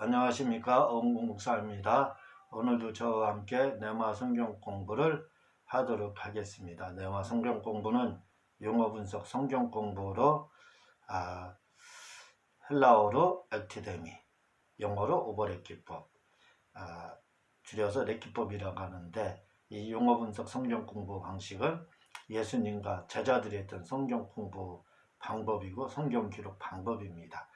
안녕하십니까, 엄공 목사입니다. 오늘도 저와 함께 네마 성경 공부를 하도록 하겠습니다. 네마 성경 공부는 용어 분석 성경 공부로 헬라어로 액티데미, 영어로 오버랩 기법, 줄여서 렉기법이라고 하는데, 이 용어 분석 성경 공부 방식은 예수님과 제자들이 했던 성경 공부 방법이고 성경 기록 방법입니다.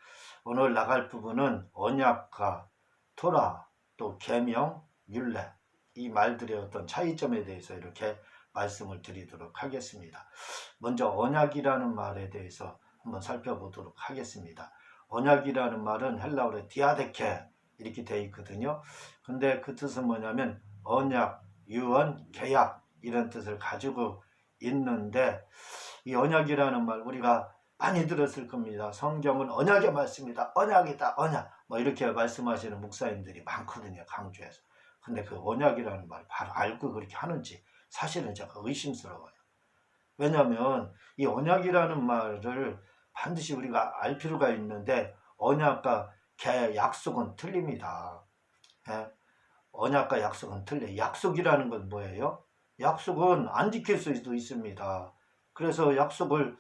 오늘 나갈 부분은 언약과 토라, 또 계명, 율례, 이 말들의 어떤 차이점에 대해서 이렇게 말씀을 드리도록 하겠습니다. 먼저 언약이라는 말에 대해서 한번 살펴보도록 하겠습니다. 언약이라는 말은 헬라어로 디아데케 이렇게 되어 있거든요. 근데 그 뜻은 뭐냐면 언약, 유언, 계약 이런 뜻을 가지고 있는데, 이 언약이라는 말 우리가 많이 들었을 겁니다. 성경은 언약의 말씀이다, 언약이다, 언약, 뭐 이렇게 말씀하시는 목사님들이 많거든요, 강조해서. 근데 그 언약이라는 말 바로 알고 그렇게 하는지 사실은 제가 의심스러워요. 왜냐하면 이 언약이라는 말을 반드시 우리가 알 필요가 있는데, 언약과 약속은 틀립니다. 언약과 약속은 틀려요. 약속이라는 건 뭐예요? 약속은 안 지킬 수도 있습니다. 그래서 약속을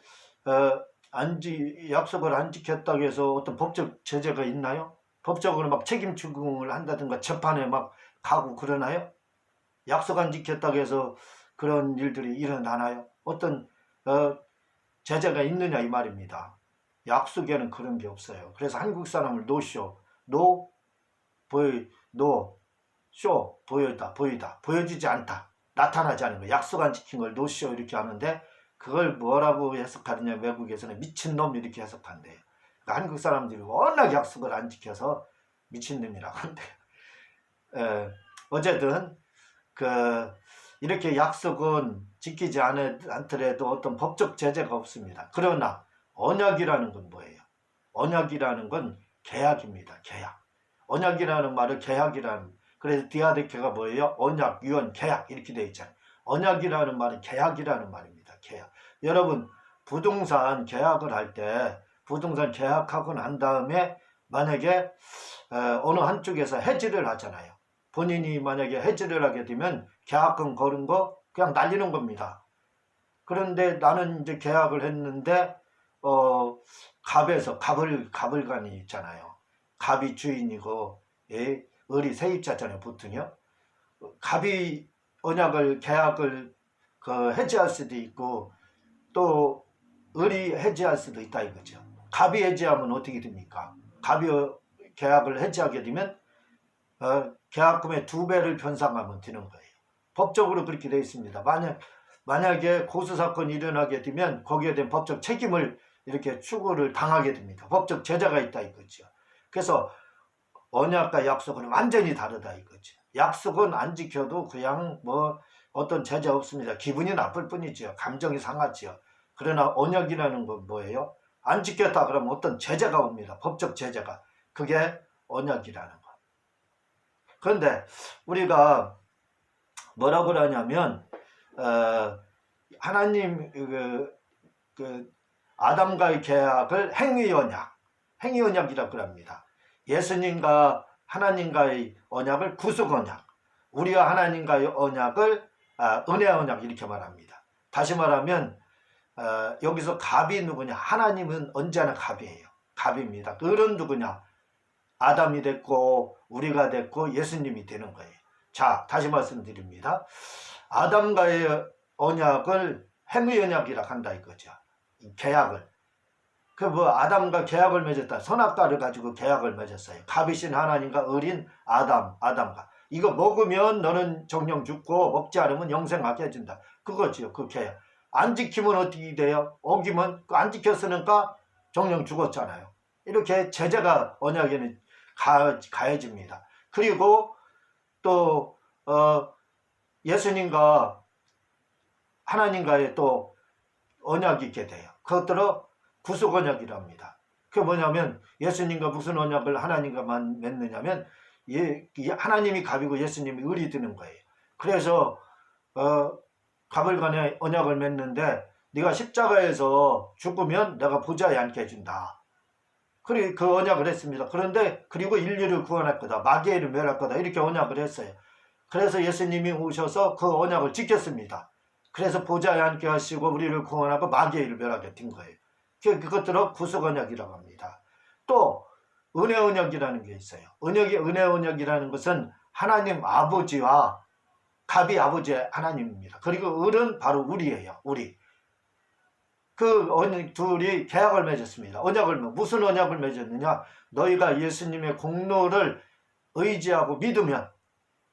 안 지켰다고 해서 어떤 법적 제재가 있나요? 법적으로 막 책임 추궁을 한다든가 재판에 막 가고 그러나요? 약속 안 지켰다고 해서 그런 일들이 일어나나요? 어떤 제재가 있느냐 이 말입니다. 약속에는 그런 게 없어요. 그래서 한국 사람을 노쇼, 쇼, 보이다, 보여지지 않다, 나타나지 않은 거, 약속 안 지킨 걸 노쇼 이렇게 하는데, 그걸 뭐라고 해석하느냐, 외국에서는 미친놈 이렇게 해석한대요. 그러니까 한국 사람들이 워낙 약속을 안 지켜서 미친놈이라고 한대요. 어쨌든 이렇게 약속은 지키지 않더라도 어떤 법적 제재가 없습니다. 그러나 언약이라는 건 뭐예요? 언약이라는 건 계약입니다. 계약. 언약이라는 말을 계약이라는, 그래서 디아데케가 뭐예요? 언약, 유언, 계약 이렇게 되어 있잖아요. 언약이라는 말은 계약이라는 말입니다. 계약. 여러분, 부동산 계약을 할 때, 부동산 계약하고 난 다음에 만약에 어느 한쪽에서 해지를 하잖아요. 본인이 만약에 해지를 하게 되면 계약금 거는 거 그냥 날리는 겁니다. 그런데 나는 이제 계약을 했는데 갑을간이 있잖아요. 갑이 주인이고 을이 세입자잖아요, 보통요. 갑이 계약을 해지할 수도 있고, 또 을이 해지할 수도 있다 이거죠. 갑이 해지하면 어떻게 됩니까? 갑이 계약을 해지하게 되면 계약금의 2배를 변상하면 되는 거예요. 법적으로 그렇게 되어 있습니다. 만약에 고소사건이 일어나게 되면 거기에 대한 법적 책임을 이렇게 추구를 당하게 됩니다. 법적 제재가 있다 이거죠. 그래서 언약과 약속은 완전히 다르다 이거죠. 약속은 안 지켜도 그냥 뭐 어떤 제재 없습니다. 기분이 나쁠 뿐이죠. 감정이 상하죠. 그러나 언약이라는 건 뭐예요? 안 지켰다 그러면 어떤 제재가 옵니다. 법적 제재가. 그게 언약이라는 거. 그런데 우리가 뭐라고 하냐면 하나님 아담과의 계약을 행위언약이라고 합니다. 예수님과 하나님과의 언약을 구속언약, 우리와 하나님과의 언약을 은혜언약 이렇게 말합니다. 다시 말하면 여기서 갑이 누구냐? 하나님은 언제나 갑이에요. 갑입니다. 을은 누구냐? 아담이 됐고 우리가 됐고 예수님이 되는 거예요. 자, 다시 말씀드립니다. 아담과의 언약을 행위언약이라 한다 이거죠. 계약을. 아담과 계약을 맺었다. 선악과를 가지고 계약을 맺었어요. 갑이신 하나님과 을인 아담과. 이거 먹으면 너는 정령 죽고 먹지 않으면 영생하게 해준다. 그거지요, 그 계약. 안 지키면 어떻게 돼요? 어기면 안 지켰으니까 정령 죽었잖아요. 이렇게 제재가 언약에는 가해집니다. 그리고 또 예수님과 하나님과의 또 언약이 있게 돼요. 그것들을 구속 언약이라 합니다. 그게 뭐냐면 예수님과 무슨 언약을 하나님과만 맺느냐면 하나님이 갑이고 예수님이 을이 되는 거예요. 그래서 갑을 간에 언약을 맺는데, 네가 십자가에서 죽으면 내가 보좌에 앉게 해준다. 그 언약을 했습니다. 그런데 그리고 인류를 구원할 거다. 마귀를 멸할 거다. 이렇게 언약을 했어요. 그래서 예수님이 오셔서 그 언약을 지켰습니다. 그래서 보좌에 앉게 하시고 우리를 구원하고 마귀를 멸하게 된 거예요. 그것들을 구속 언약이라고 합니다. 또 은혜 언약이라는 게 있어요. 은혜 언약이라는 것은 하나님 아버지와 갑이 아버지의 하나님입니다. 그리고 을은 바로 우리예요. 우리. 그 둘이 계약을 맺었습니다. 무슨 언약을 맺었느냐? 너희가 예수님의 공로를 의지하고 믿으면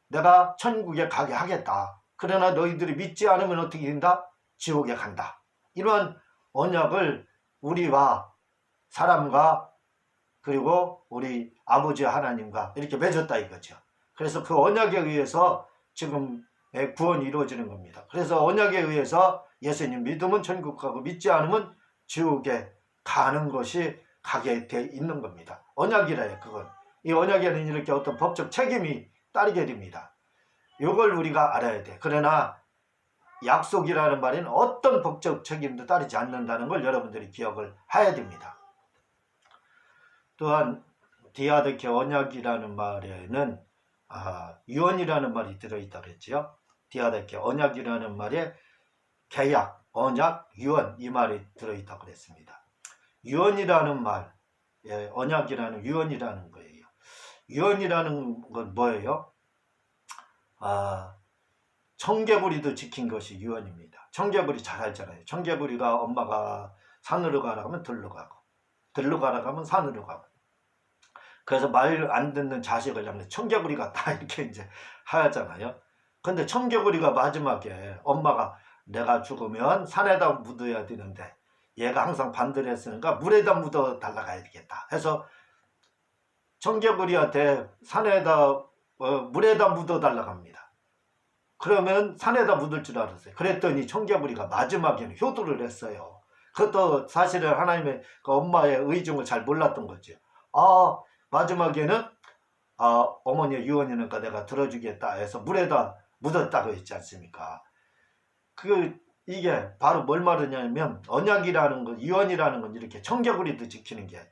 내가 천국에 가게 하겠다. 그러나 너희들이 믿지 않으면 어떻게 된다? 지옥에 간다. 이러한 언약을 우리와 사람과 그리고 우리 아버지 하나님과 이렇게 맺었다 이거죠. 그래서 그 언약에 의해서 지금 구원이 이루어지는 겁니다. 그래서 언약에 의해서 예수님 믿으면 천국 가고 믿지 않으면 지옥에 가는 것이 가게 돼 있는 겁니다. 언약이라 해요. 그건. 이 언약에는 이렇게 어떤 법적 책임이 따르게 됩니다. 이걸 우리가 알아야 돼. 그러나 약속이라는 말에는 어떤 법적 책임도 따르지 않는다는 걸 여러분들이 기억을 해야 됩니다. 또한 디아데케 언약이라는 말에는 유언이라는 말이 들어있다고 그랬죠. 디아데케 언약이라는 말에 계약, 언약, 유언 이 말이 들어있다고 그랬습니다. 유언이라는 말, 언약이라는 유언이라는 거예요. 유언이라는 건 뭐예요? 청개구리도 지킨 것이 유언입니다. 청개구리 잘 알잖아요. 청개구리가 엄마가 산으로 가라고 하면 들로 가고, 들로 가라고 하면 산으로 가고. 그래서 말 안 듣는 자식을 잡는 청개구리가 다 이렇게 이제 하잖아요. 근데 청개구리가 마지막에 엄마가 내가 죽으면 산에다 묻어야 되는데 얘가 항상 반대를 했으니까 물에다 묻어 달라가야 되겠다 해서 청개구리한테 산에다 물에다 묻어 달라고 합니다. 그러면 산에다 묻을 줄 알았어요. 그랬더니 청개구리가 마지막에는 효도를 했어요. 그것도 사실은 하나님의 그 엄마의 의중을 잘 몰랐던 거죠. 마지막에는 어머니의 유언이니까 내가 들어주겠다 해서 물에다 묻었다고 했지 않습니까? 이게 바로 뭘 말하냐면 언약이라는 것, 유언이라는 건 이렇게 청개구리도 지키는 게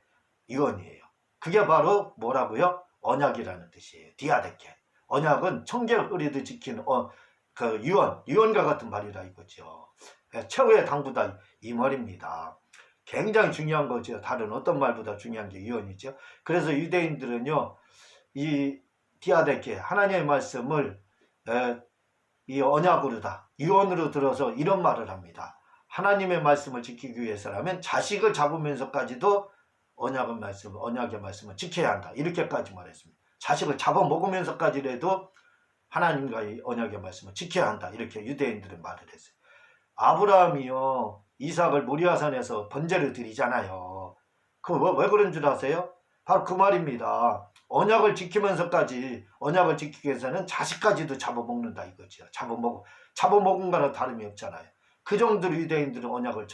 유언이에요. 그게 바로 뭐라고요? 언약이라는 뜻이에요. 디아데케. 언약은 청개구리도 지키는 그 유언과 같은 말이라 이거죠. 최후의 당부다 이 말입니다. 굉장히 중요한 거죠. 다른 어떤 말보다 중요한 게 유언이죠. 그래서 유대인들은요, 이 디아데케 하나님의 말씀을 이 언약으로다, 유언으로 들어서 이런 말을 합니다. 하나님의 말씀을 지키기 위해서라면 자식을 잡으면서까지도 언약의 말씀을 지켜야 한다. 이렇게까지 말했습니다. 자식을 잡아먹으면서까지라도 하나님과의 언약의 말씀을 지켜야 한다. 이렇게 유대인들은 말을 했어요. 아브라함이요, 이삭을 모리아산에서 번제를 드리잖아요. 왜 그런 줄 아세요? 바로 그 말입니다. 언약을 지키면서까지, 언약을 지키기 위해서는 자식까지도 잡아먹는다 이거죠. 잡아먹은 거랑 다름이 없잖아요. 그 정도로 유대인들은 언약을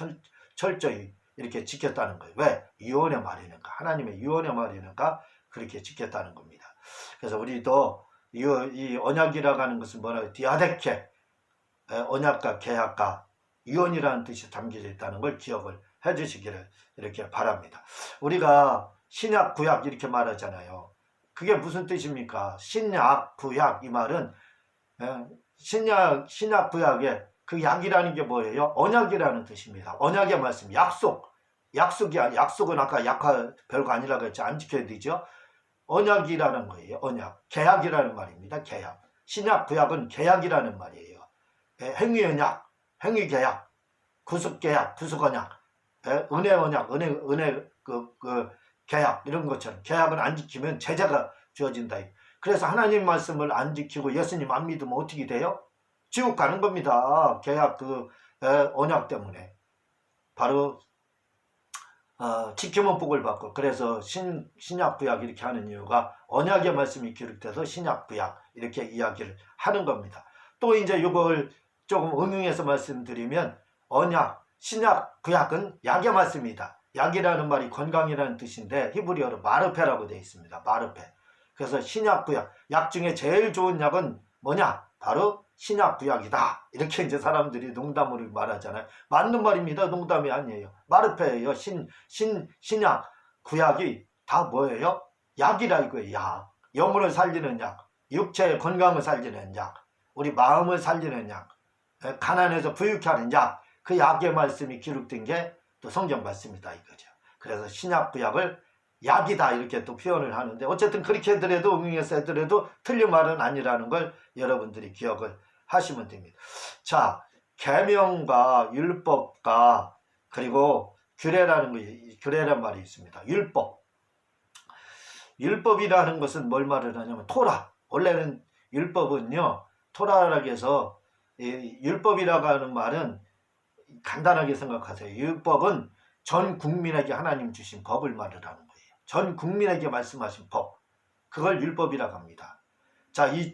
철저히 이렇게 지켰다는 거예요. 왜? 유언의 말이니까. 하나님의 유언의 말이니까 그렇게 지켰다는 겁니다. 그래서 우리도 이 언약이라고 하는 것은 뭐라고? 디아데케, 언약과 계약과 유언이라는 뜻이 담겨져 있다는 걸 기억을 해주시기를 이렇게 바랍니다. 우리가 신약, 구약 이렇게 말하잖아요. 그게 무슨 뜻입니까? 신약, 구약 이 말은 신약, 구약에 그 약이라는 게 뭐예요? 언약이라는 뜻입니다. 언약의 말씀, 약속은 아까 별거 아니라고 했죠. 안 지켜야 되죠. 언약이라는 거예요. 언약, 계약이라는 말입니다. 계약. 신약, 구약은 계약이라는 말이에요. 행위언약, 행위계약, 구속계약, 구속언약, 은혜언약, 은혜 계약 이런 것처럼 계약을 안 지키면 제재가 주어진다. 그래서 하나님 말씀을 안 지키고 예수님 안 믿으면 어떻게 돼요? 지옥 가는 겁니다. 계약 언약 때문에. 바로 지키면 복을 받고, 그래서 신약 구약 이렇게 하는 이유가 언약의 말씀이 기록돼서 신약 구약 이렇게 이야기를 하는 겁니다. 또 이제 이걸 조금 응용해서 말씀드리면 언약, 신약, 구약은 약의 말씀이다. 약이라는 말이 건강이라는 뜻인데 히브리어로 마르페라고 되어 있습니다. 마르페. 그래서 신약, 구약, 약 중에 제일 좋은 약은 뭐냐? 바로 신약, 구약이다. 이렇게 이제 사람들이 농담으로 말하잖아요. 맞는 말입니다. 농담이 아니에요. 마르페예요. 신약, 구약이 다 뭐예요? 약이라 이거예요. 약. 영혼을 살리는 약, 육체의 건강을 살리는 약, 우리 마음을 살리는 약, 가난해서 부유케 하는 약. 그 약의 말씀이 기록된 게 또 성경 말씀이다 이거죠. 그래서 신약 구약을 약이다 이렇게 또 표현을 하는데, 어쨌든 그렇게 하더라도 응용해서 하더라도 틀린 말은 아니라는 걸 여러분들이 기억을 하시면 됩니다. 자, 계명과 율법과 그리고 규례란 말이 있습니다. 율법이라는 것은 뭘 말을 하냐면 토라. 원래는 율법은요, 토라라고 해서 율법이라고 하는 말은 간단하게 생각하세요. 율법은 전 국민에게 하나님 주신 법을 말을 하는 거예요. 전 국민에게 말씀하신 법, 그걸 율법이라고 합니다. 자, 이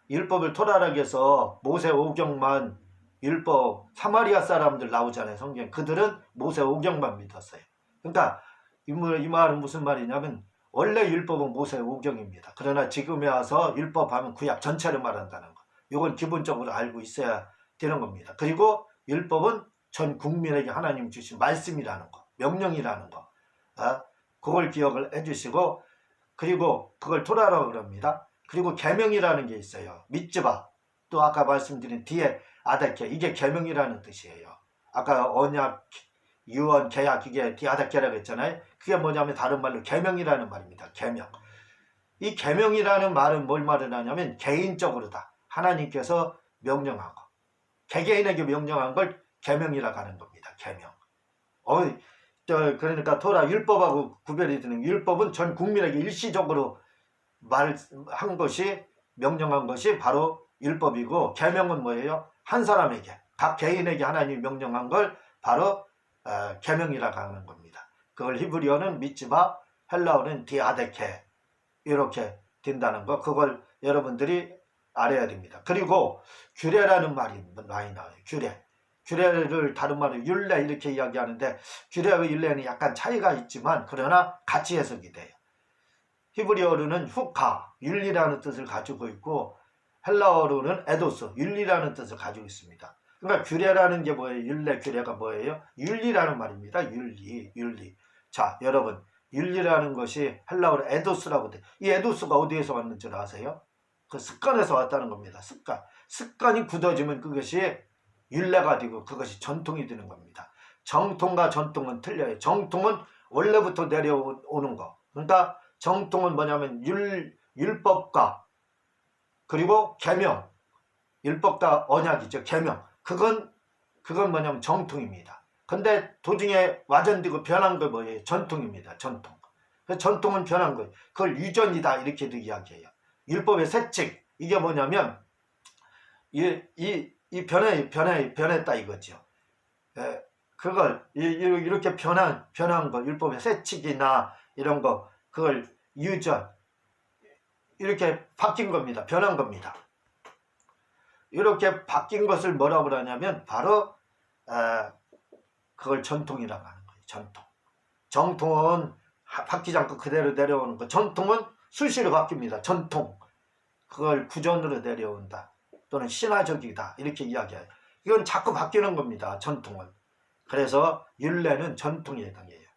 율법을 토라라고 해서 모세 오경만 율법, 사마리아 사람들 나오잖아요, 성경. 그들은 모세 오경만 믿었어요. 그러니까 이 말은 무슨 말이냐면, 원래 율법은 모세 오경입니다. 그러나 지금에 와서 율법하면 구약 전체를 말한다는 거. 이건 기본적으로 알고 있어야 되는 겁니다. 그리고 율법은 전 국민에게 하나님 주신 말씀이라는 거, 명령이라는 거, 그걸 기억을 해주시고, 그리고 그걸 토라라고 그럽니다. 그리고 계명이라는 게 있어요. 미tz바, 또 아까 말씀드린 뒤에 아다케, 이게 계명이라는 뜻이에요. 아까 언약, 유언, 계약, 이게 디아다케라고 했잖아요. 그게 뭐냐면 다른 말로 계명이라는 말입니다. 계명. 이 계명이라는 말은 뭘 말을 하냐면 개인적으로다. 하나님께서 명령한 거, 개개인에게 명령한 걸 계명이라고 하는 겁니다. 계명. 그러니까 토라, 율법하고 구별이 되는, 율법은 전 국민에게 일시적으로 말한 것이, 명령한 것이 바로 율법이고, 계명은 뭐예요? 한 사람에게, 각 개인에게 하나님이 명령한 걸 바로 계명이라고 하는 겁니다. 그걸 히브리어는 미tz바, 헬라어는 디아데케, 이렇게 된다는 거, 그걸 여러분들이 알아야 됩니다. 그리고 규례라는 말이 많이 나와요. 규례를 다른 말로 율례 이렇게 이야기하는데, 규례와 율례는 약간 차이가 있지만 그러나 같이 해석이 돼요. 히브리어로는 후카, 윤리라는 뜻을 가지고 있고, 헬라어로는 에도스, 윤리라는 뜻을 가지고 있습니다. 그러니까 규례라는 게 뭐예요? 율례, 규례가 뭐예요? 윤리라는 말입니다. 윤리. 자, 여러분, 윤리라는 것이 헬라어로 에도스라고 돼. 이 에도스가 어디에서 왔는 줄 아세요? 그 습관에서 왔다는 겁니다. 습관이 굳어지면 그것이 율례가 되고 그것이 전통이 되는 겁니다. 정통과 전통은 틀려요. 정통은 원래부터 내려오는 거. 그러니까 정통은 뭐냐면 율법과 그리고 계명, 율법과 언약이죠. 계명. 그건 뭐냐면 정통입니다. 근데 도중에 와전되고 변한 거 뭐예요? 전통입니다. 전통. 전통은 변한 거예요. 그걸 유전이다 이렇게도 이야기해요. 율법의 세칙, 이게 뭐냐면 이 변했다 이거죠. 그걸 이렇게 변한 거, 율법의 세칙이나 이런 거, 그걸 유전, 이렇게 바뀐 겁니다. 변한 겁니다. 이렇게 바뀐 것을 뭐라고 그러냐면 바로 그걸 전통이라고 하는 거예요. 전통. 정통은 바뀌지 않고 그대로 내려오는 거. 전통은 수시로 바뀝니다. 전통. 그걸 구전으로 내려온다. 또는 신화적이다. 이렇게 이야기해요. 이건 자꾸 바뀌는 겁니다. 전통은. 그래서 율례는 전통에 해당해요.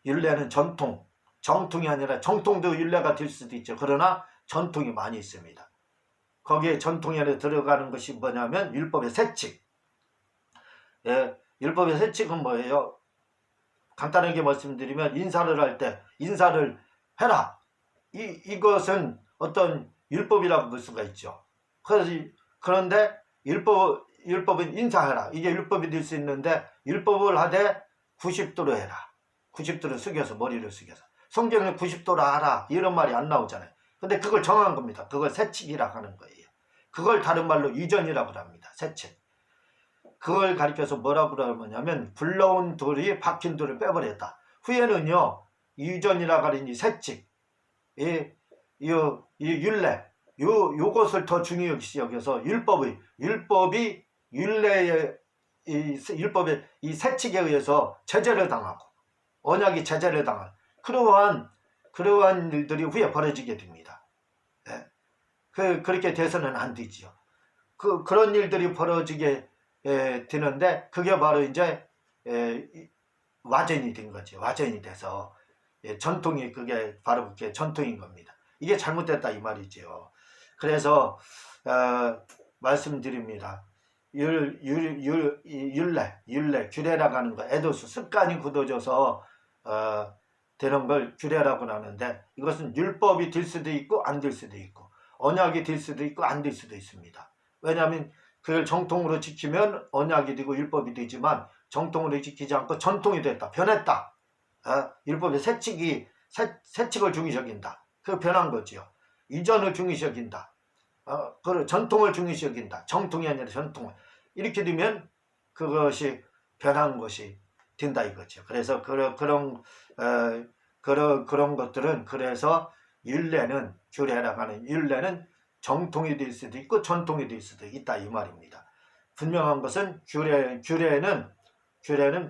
율례는 전통. 정통이 아니라, 정통도 율례가 될 수도 있죠. 그러나 전통이 많이 있습니다. 거기에 전통에 들어가는 것이 뭐냐면 율법의 세칙. 율법의 세칙은 뭐예요? 간단하게 말씀드리면, 인사를 할 때 인사를 해라. 이것은 어떤 율법이라고 볼 수가 있죠. 그런데 율법은 인사해라. 이게 율법이 될 수 있는데, 율법을 하되 90도로 해라. 90도로 숙여서, 머리를 숙여서. 성경에 90도로 하라 이런 말이 안 나오잖아요. 근데 그걸 정한 겁니다. 그걸 세칙이라고 하는 거예요. 그걸 다른 말로 유전이라고 합니다. 세칙. 그걸 가리켜서 뭐라고 그러냐면 굴러온 돌이 박힌 돌을 빼버렸다. 후에는요, 유전이라고 하는 이 세칙, 이 율례, 요것을 더 중요시 여겨서 율법이 율법의 이 세칙에 의해서 제재를 당하고, 언약이 제재를 당한 그러한 일들이 후에 벌어지게 됩니다. 그렇게 돼서는 안 되지요. 그런 일들이 벌어지게 되는데, 그게 바로 이제 와전이 된 거죠. 와전이 돼서 전통이 그게 바로 그게 전통인 겁니다. 이게 잘못됐다 이 말이죠. 그래서 말씀드립니다. 율례, 규례라고 하는 거, 에도스, 습관이 굳어져서 되는 걸 규례라고 하는데 이것은 율법이 될 수도 있고 안 될 수도 있고 언약이 될 수도 있고 안 될 수도 있습니다. 왜냐하면 그걸 정통으로 지키면 언약이 되고 율법이 되지만 정통으로 지키지 않고 전통이 됐다, 변했다. 율법의 세칙을 중시여긴다. 그 변한 거지요. 이전을 중시여긴다. 그 전통을 중시여긴다. 정통이 아니라 전통을. 이렇게 되면 그것이 변한 것이 된다 이거죠. 그래서 그런 것들은 그래서 율례는 규례라고 하는 율례는 정통이 될 수도 있고 전통이 될 수도 있다 이 말입니다. 분명한 것은 규례는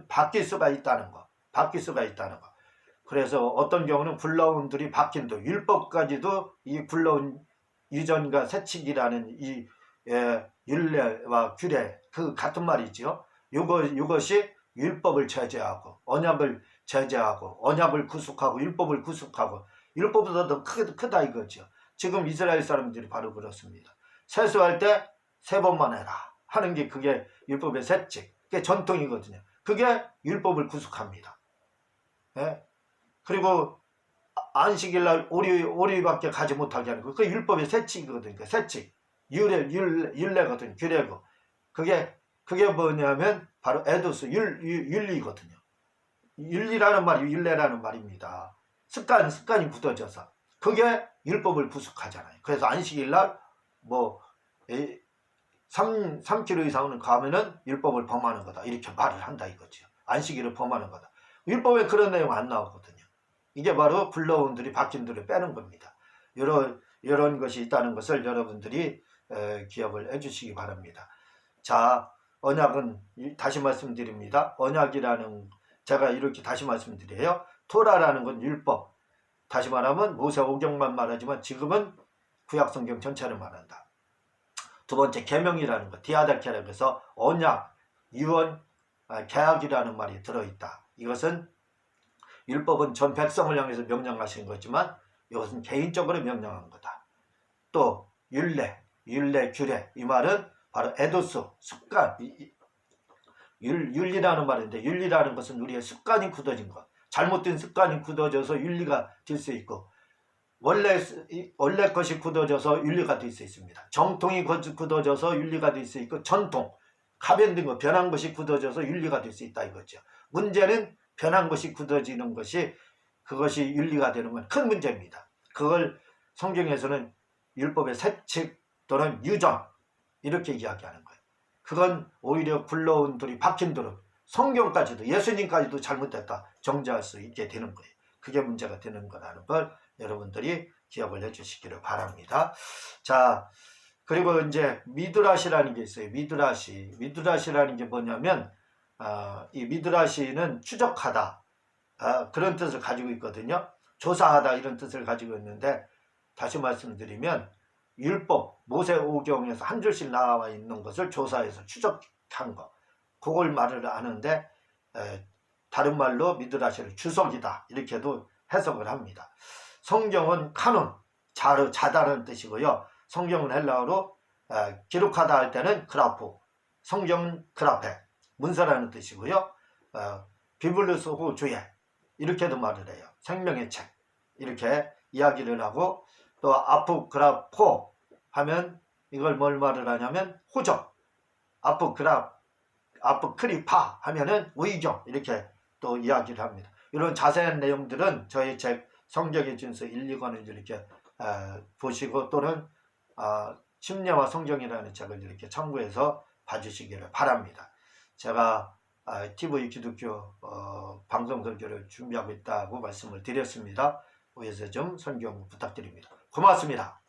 바뀔 수가 있다는 거. 바뀔 수가 있다는 거. 그래서 어떤 경우는 굴러온들이 바뀐다. 율법까지도 이 굴러온 이전과 새칙이라는 이 율례와 규례 그 같은 말이죠. 이것이 율법을 제재하고 언약을 제재하고 언약을 구속하고 율법을 구속하고 율법보다 더 크다 이거죠. 지금 이스라엘 사람들이 바로 그렇습니다. 세수할 때 3번만 해라 하는 게 그게 율법의 새칙, 그게 전통이거든요. 그게 율법을 구속합니다. 예? 그리고 안식일날 오리밖에 가지 못하게 하는 거, 그게 율법의 새칙이거든요. 새칙, 율례거든요. 규례고 그게 뭐냐면 바로 에도스, 윤리거든요. 윤리라는 말이 율례라는 말입니다. 습관이 굳어져서 그게 율법을 구속하잖아요. 그래서 안식일날 뭐 3km 이상은 가면은 율법을 범하는 거다 이렇게 말을 한다 이거죠. 안식일을 범하는 거다. 율법에 그런 내용 안 나오거든요. 이게 바로 굴러온들이 바뀐들을 빼는 겁니다. 이런 것이 있다는 것을 여러분들이 기억을 해주시기 바랍니다. 자, 언약은 다시 말씀드립니다. 언약이라는 제가 이렇게 다시 말씀드려요. 토라라는 건 율법. 다시 말하면 모세오경만 말하지만 지금은 구약성경 전체를 말한다. 두 번째 계명이라는 것, 디아다케라고 해서 언약, 유언, 계약이라는 말이 들어있다. 이것은 율법은 전 백성을 향해서 명령하신 거지만 이것은 개인적으로 명령한 거다. 또 율례, 규례, 이 말은 바로 에도스, 습관, 윤리라는 말인데 윤리라는 것은 우리의 습관이 굳어진 것, 잘못된 습관이 굳어져서 윤리가 될 수 있고 원래 것이 굳어져서 윤리가 될 수 있습니다. 정통이 굳어져서 윤리가 될 수 있고 전통, 가변된 것, 변한 것이 굳어져서 윤리가 될 수 있다 이거죠. 문제는 변한 것이 굳어지는 그것이 윤리가 되는 건 큰 문제입니다. 그걸 성경에서는 율법의 새칙 또는 유전 이렇게 이야기하는 거예요. 그건 오히려 굴러온 돌이 박힌 돌은 성경까지도 예수님까지도 잘못됐다 정죄할 수 있게 되는 거예요. 그게 문제가 되는 거라는 걸 여러분들이 기억을 해주시기를 바랍니다. 자, 그리고 이제 미드라시라는 게 있어요. 미드라시라는 게 뭐냐면 이 미드라시는 추적하다 그런 뜻을 가지고 있거든요. 조사하다 이런 뜻을 가지고 있는데 다시 말씀드리면 율법 모세오경에서 한 줄씩 나와 있는 것을 조사해서 추적한 거 그걸 말을 하는데 다른 말로 미드라시를 주석이다 이렇게도 해석을 합니다. 성경은 카논 자다는 뜻이고요. 성경은 헬라어로 기록하다 할 때는 그라포, 성경은 그라페 문서라는 뜻이고요. 비블루스 주예 이렇게도 말을 해요. 생명의 책 이렇게 이야기를 하고 또 아프그라포 하면 이걸 뭘 말을 하냐면 호적, 아프크리파 하면은 의경 이렇게 또 이야기를 합니다. 이런 자세한 내용들은 저희 책 성경의 준서 1, 2권을 이렇게 보시고 또는 심리와 성경이라는 책을 이렇게 참고해서 봐주시기를 바랍니다. 제가 TV 기독교 방송 설교를 준비하고 있다고 말씀을 드렸습니다. 위에서 좀 설교 부탁드립니다. 고맙습니다.